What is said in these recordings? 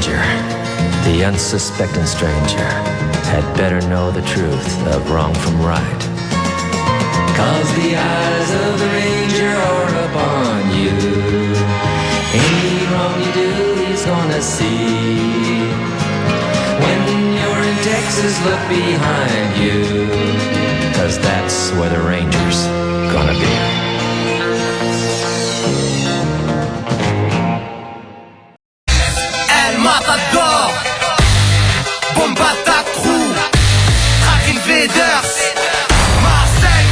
stranger, the unsuspecting stranger, had better know the truth of wrong from right. 'Cause the eyes of the ranger are upon you. Any wrong you do, he's gonna see. When you're in Texas, look behind you, 'cause that's where the ranger's gonna be. El Matador, Bomba ta crew, Track Invaders, Marseille.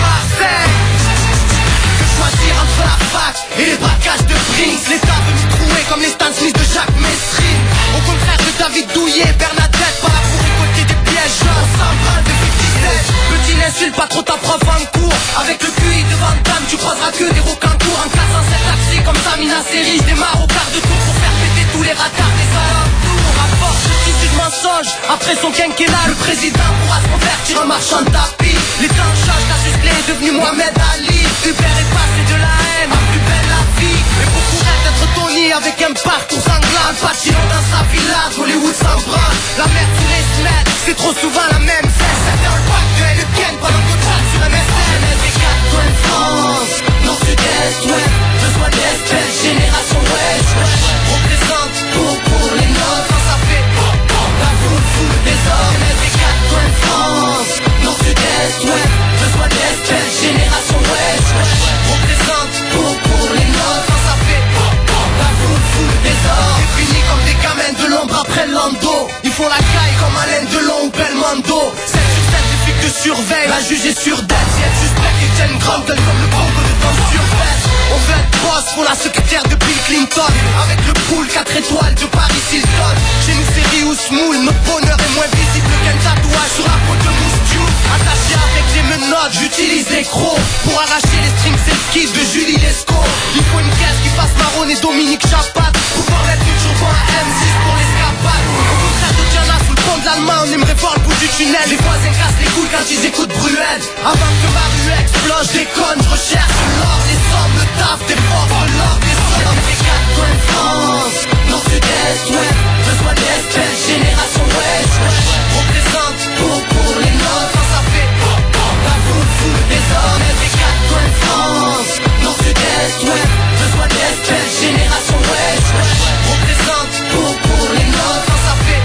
Que choisir entre la fac et les braquages de Prince. L'état veut nous trouer comme les Stan Smith de Jacques Messrine. Au contraire de David Douillet, Bernadette, pas là pour récolter des pièges. On s'embrasse de 57. Petit n'insulte pas trop ta prof en cours. Avec le QI de Van Damme, tu croiseras que des rocancours. En classant cette taxi comme Samina Seri, je démarre au quart de tour pour faire péter tous les ratards des alentours. À force de tissus de mensonges, après son quinquennat, le président pourra se convertir en marchand de tapis. Les temps changent, la Susley est devenu Mohamed Ali. Hubert est passé de la haine à plus belle la vie. Mais beaucoup rêvent d'être Tony avec un parcours sanglant. Pacino dans sa villa, Hollywood s'en branle. La merde sous les semaines, c'est trop souvent la même scène. C'était un pack de Helleken pendant qu'on traque sur MSN. Genève et 4 coins de France, nord, sud-est, ouest. Besoin d'espèces, génération West. Représente pour les nôtres. Quand ça fait la foule des hommes. Genève et 4 coins de France, nord, sud-est, ouest. Besoin d'espèces, génération West. Représente pour les nôtres. Quand ça fait la foule des hommes. Définis comme des gamins de l'ombre après Lando. Ils font la caille comme Alain Delon ou Belmondo. 7 sur 7 des flics te surveillent. La juge est sur dette. Si elle suspecte et tiennent grande gueule comme le Congo de ton survêt. On veut être boss pour la secrétaire de Bill Clinton. Avec le pool 4 étoiles de Paris Hilton. Chez nous c'est Rio Smoul. Notre bonheur est moins visible qu'un tatouage sur la peau de Mousse. Attaché avec des menottes, j'utilise les crocs pour arracher les strings self-kiss de Julie Lescaut. Il faut une caisse qui fasse Marron et Dominique Chapat. Pouvoir mettre une chanson à M6 pour l'escapade. Au contraire de Diana sous le pont de l'Allemagne, on aimerait voir le bout du tunnel. Les voisins cassent les couilles quand ils écoutent Bruel. Avant que ma rue explose, je déconne, je recherche l'or, les sommes, le taf, des forces, de l'or, des sommes. Les 4 coins de France, nord, sud-est, ouest. Besoin d'espèces, génération West. Représente pour les nôtres. Quand ça fait la foule des hommes. Les 4 coins de France, nord, sud-est, ouest. Besoin d'espèces, génération West. Représente pour les nôtres. Quand ça fait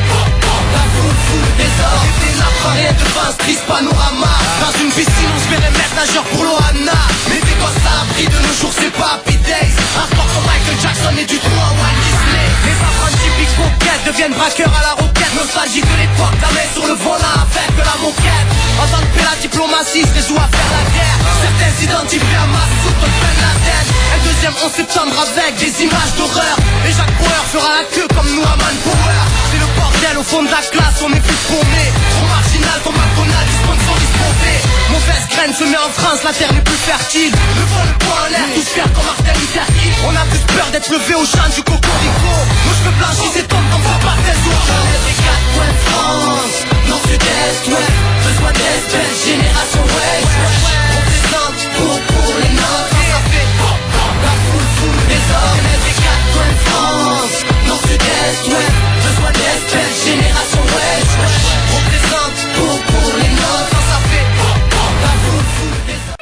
la foule des hommes. C'était la rien devant ce triste panorama. Dans une piscine on se verrait mettre nageur pour l'Ohana. Mais des gosses à l'abri de nos jours c'est pas Happy Days. Hardcore comme Michael Jackson et du droit à Walt Disney. Les apprentis big coquettes deviennent braqueurs à la roquette. Nostalgie de l'époque, la main sur le volant avec de la moquette. En tant que la diplomatie se résout à faire la guerre. Certains s'identifient à ma soupe de Ben Laden. Un deuxième 11 septembre avec des images d'horreur. Et Jacques Bauer fera la queue comme nous à Manpower. C'est le bordel au fond de la classe, on est plus paumé. Trop marginal comme McDonald's, sponsorise Beauvais. Mauvaise graine se met en France, la terre n'est plus fertile. Le vol le poing en l'air, tous fiers comme Martin Luther King. On a plus peur d'être levé au chant du cocorico. Nos cheveux blanchis et tombent comme ça par des jours. Les 4 coins de France, nord, sud-est, ouest. Besoin d'espèces, génération West. Représente pour les nôtres. Quand ça fait la foule des hommes. Les 4 coins de France, nord, sud-est, ouest. Besoin d'espèces, génération West. Représente pour les nôtres. Quand ça fait la foule des hommes.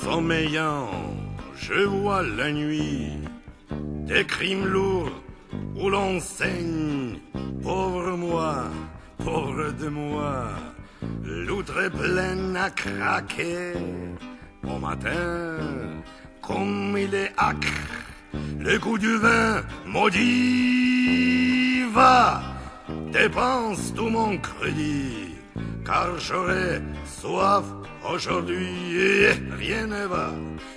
Sommeillant, je vois la nuit des crimes lourds où l'on saigne. Pauvre moi, pauvre de moi, l'outre est pleine à craquer. Au matin, comme il est acre, le goût du vin maudit va. Dépense tout mon crédit, car j'aurai soif aujourd'hui et rien ne va,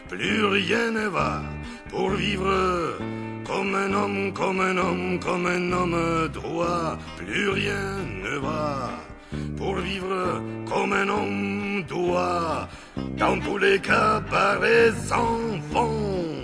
plus rien ne va pour vivre comme un homme, comme un homme, comme un homme droit. Plus rien ne va pour vivre comme un homme doit. Dans tous les cabarets sans fond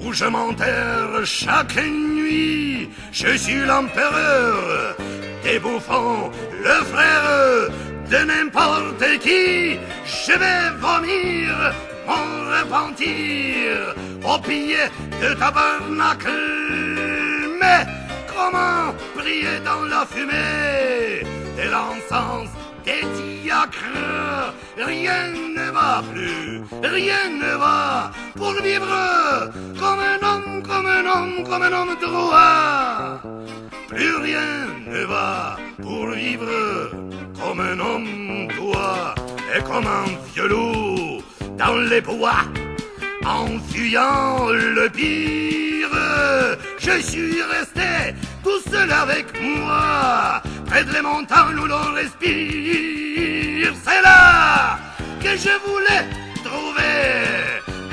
où je m'enterre chaque nuit, je suis l'empereur des bouffons, le frère de n'importe qui, je vais vomir mon repentir au pied de tabernacle. Mais comment prier dans la fumée de l'encens des diacres? Rien ne va plus, rien ne va pour vivre comme un homme, comme un homme, comme un homme droit. Plus rien ne va pour vivre comme un homme doit. Et comme un vieux loup dans les bois, en fuyant le pire, je suis resté tout seul avec moi, près des montagnes où l'on respire. C'est là que je voulais trouver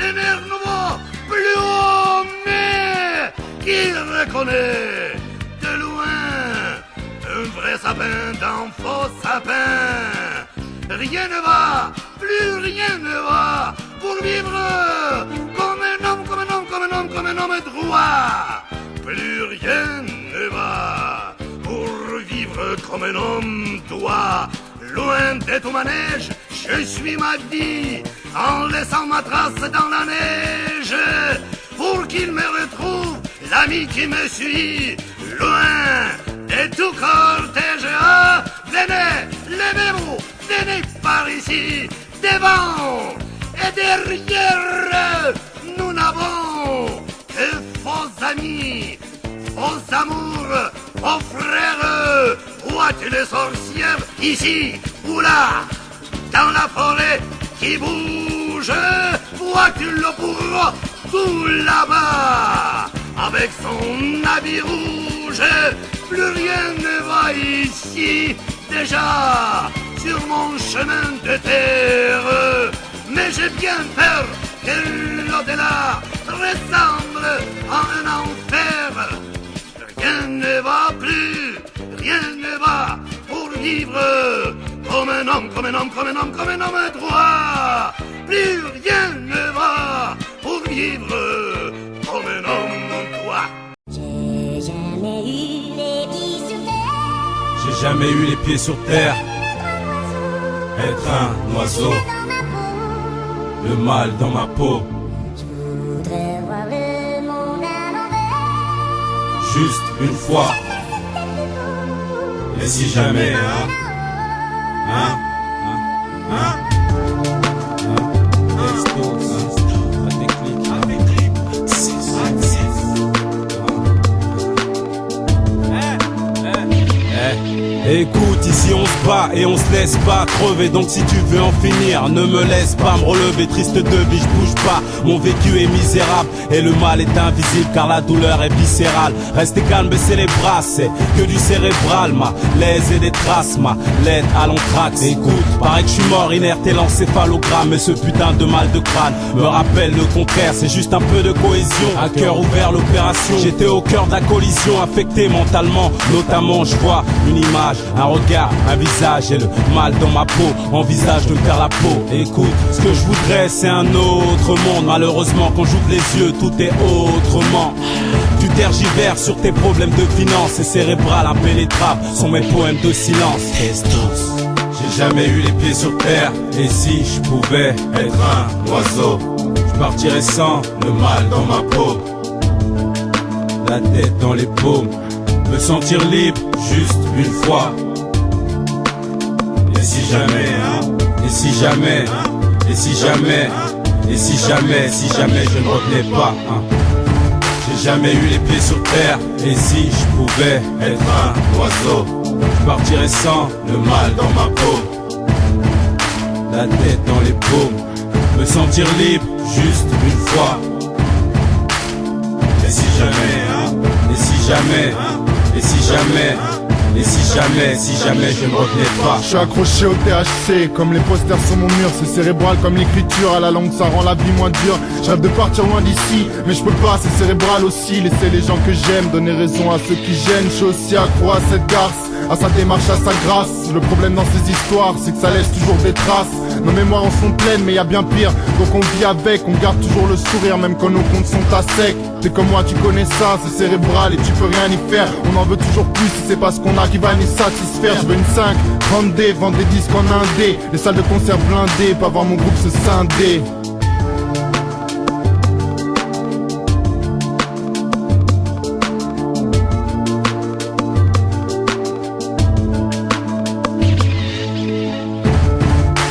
un air nouveau, plus haut, mais qui reconnaît de loin un vrai sapin d'un faux sapin. Rien ne va, plus rien ne va pour vivre comme un homme, comme un homme, comme un homme, comme un homme droit. Plus rien ne va pour vivre comme un homme doit. Loin de tout manège, je suis ma vie en laissant ma trace dans la neige. Pour qu'il me retrouve, l'ami qui me suit, loin de tout cortège. Ah, venez, levez-vous, venez par ici, devant et derrière. Nous n'avons que faux amis, faux amours, faux frères. Vois-tu les sorcières ici ou là, dans la forêt qui bouge? Vois-tu le bourreau tout là-bas, avec son habit rouge? Plus rien ne va ici, déjà sur mon chemin de terre. Mais j'ai bien peur que l'au-delà ressemble à un enfer. Rien ne va plus, rien ne va pour vivre comme un homme, comme un homme, comme un homme, comme un homme droit. Plus rien ne va pour vivre comme un homme droit. J'ai jamais eu les pieds sur terre. Être un oiseau, le mal dans ma peau. Je voudrais voir le monde à l'envers. Juste une fois. Et si jamais, hein, hein, hein, hein, texto, hein, à tes clics, écoute, ici on se bat et on se laisse pas crever. Donc si tu veux en finir, ne me laisse pas me relever. Triste de vie, je bouge pas, mon vécu est misérable. Et le mal est invisible car la douleur est viscérale. Restez calme, baissez les bras, c'est que du cérébral. Ma l'aise et des traces, ma lettre à l'anthrax. Écoute, paraît que je suis mort inerte et l'encéphalogramme. Mais ce putain de mal de crâne me rappelle le contraire. C'est juste un peu de cohésion, à cœur ouvert l'opération. J'étais au cœur de la collision, affecté mentalement. Notamment je vois une image, un regard, un visage et le mal dans ma peau. Envisage de me faire la peau. Écoute, ce que je voudrais c'est un autre monde. Malheureusement quand j'ouvre les yeux tout est autrement. Tu tergiverses sur tes problèmes de finances. C'est cérébral, impénétrable sont mes poèmes de silence. J'ai jamais eu les pieds sur terre. Et si je pouvais être un oiseau, je partirais sans le mal dans ma peau, la tête dans les paumes, me sentir libre juste une fois. Et si jamais, hein, et si jamais, et si jamais, et si jamais, si jamais je ne revenais pas, hein. J'ai jamais eu les pieds sur terre. Et si je pouvais être un oiseau, je partirais sans le mal dans ma peau, la tête dans les paumes, me sentir libre juste une fois. Et si jamais, hein, et si jamais, et si jamais, et si jamais, si jamais je ne revenais pas. Je suis accroché au THC, comme les posters sur mon mur. C'est cérébral comme l'écriture, à la langue ça rend la vie moins dure. Je rêve de partir loin d'ici, mais je peux pas, c'est cérébral aussi. Laisser les gens que j'aime, donner raison à ceux qui gênent. Je suis aussi accro à cette garce, à sa démarche, à sa grâce. Le problème dans ces histoires, c'est que ça laisse toujours des traces. Nos mémoires en sont pleines, mais y a bien pire. Donc on vit avec, on garde toujours le sourire, même quand nos comptes sont à sec. T'es comme moi, tu connais ça, c'est cérébral et tu peux rien y faire. On en veut toujours plus, si c'est pas ce qu'on a qui va nous satisfaire. Je veux une 5, 32, vend des disques en indé. Les salles de concert blindées, pas voir mon groupe se scinder.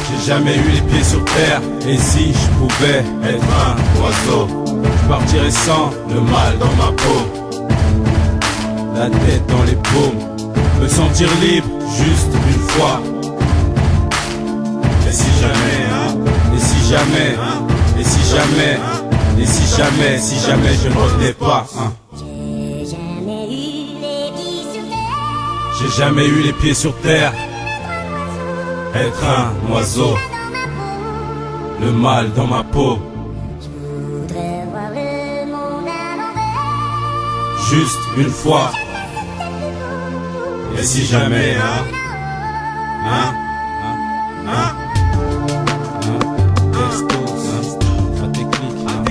J'ai jamais eu les pieds sur terre, et si je pouvais être un oiseau, je partirais sans le mal dans ma peau, la tête dans les paumes, me sentir libre juste une fois. Et si jamais, hein, et si jamais, hein, et si jamais, et si jamais, si jamais je ne revenais pas, hein. J'ai jamais eu les pieds sur terre, être un oiseau, le mal dans ma peau, Je voudrais voir le monde à l'envers. juste une fois. Et si jamais, hein, hein, hein, hein, texto, hein, la technique, hein.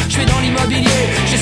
Je suis dans l'immobilier, je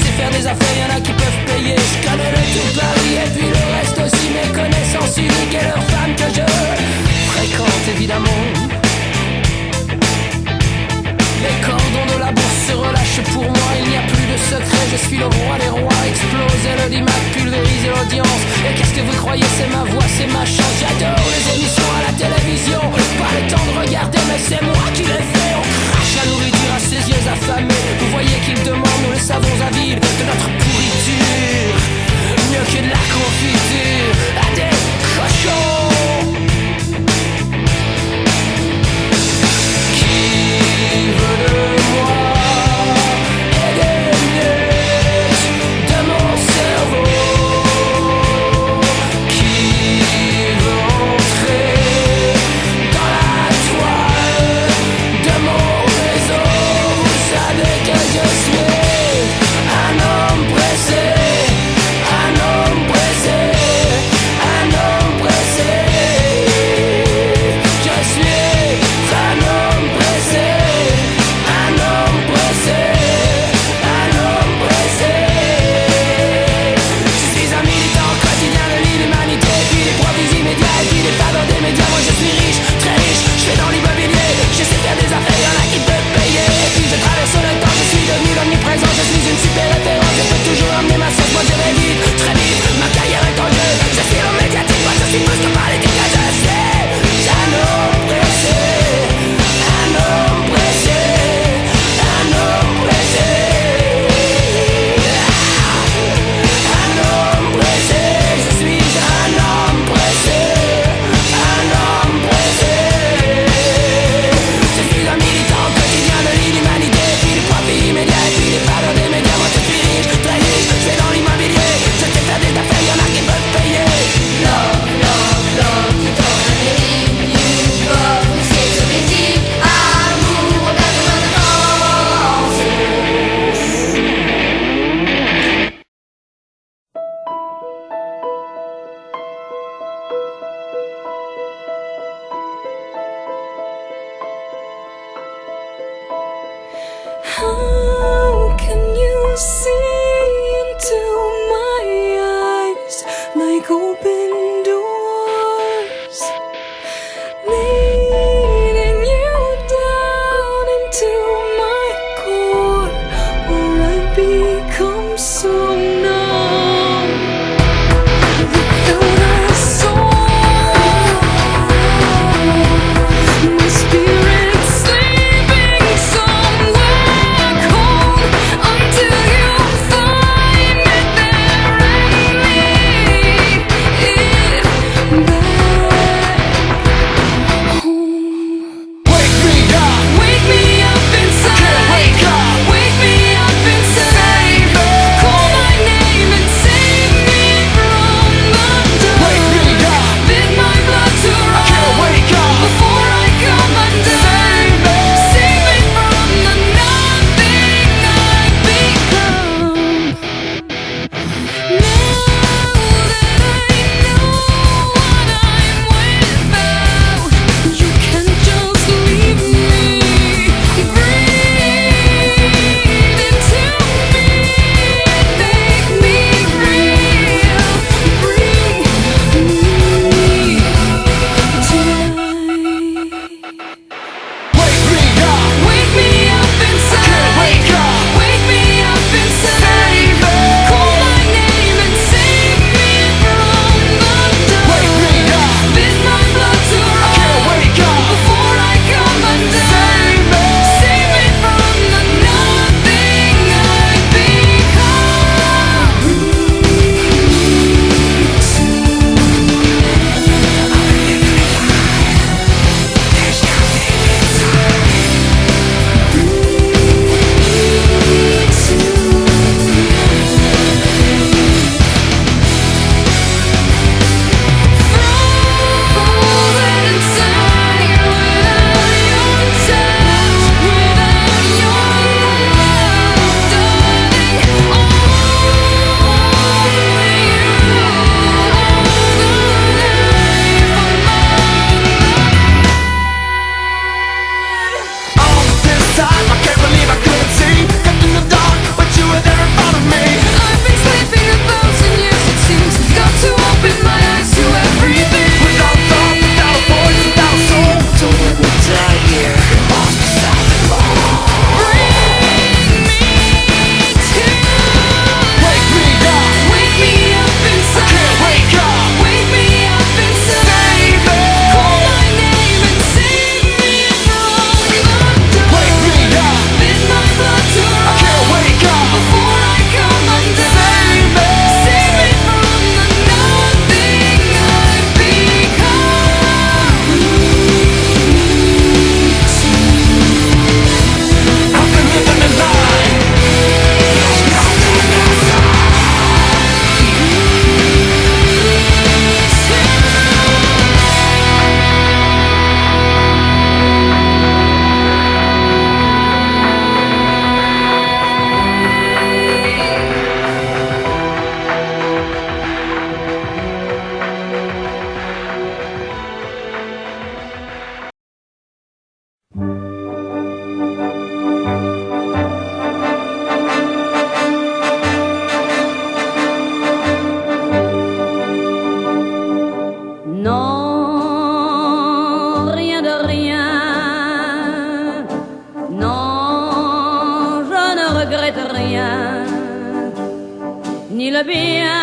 bien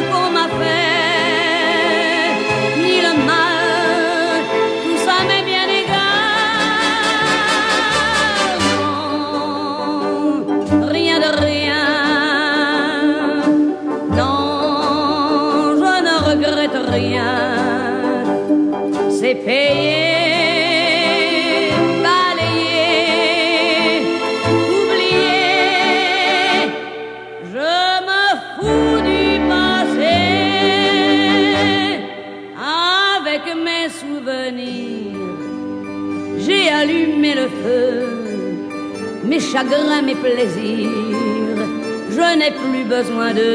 qu'on m'a fait, ni le mal, tout ça m'est bien égal. Non, rien de rien. Non, je ne regrette rien. C'est payé. J'ai allumé le feu, mes chagrins, mes plaisirs. Je n'ai plus besoin de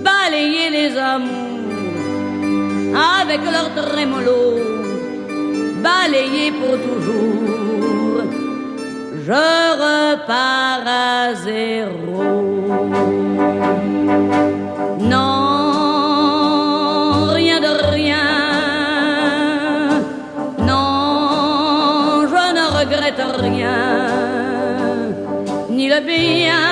balayer les amours avec leur trémolo, balayer pour toujours. Je repars à zéro. Non. Rien, ni le bien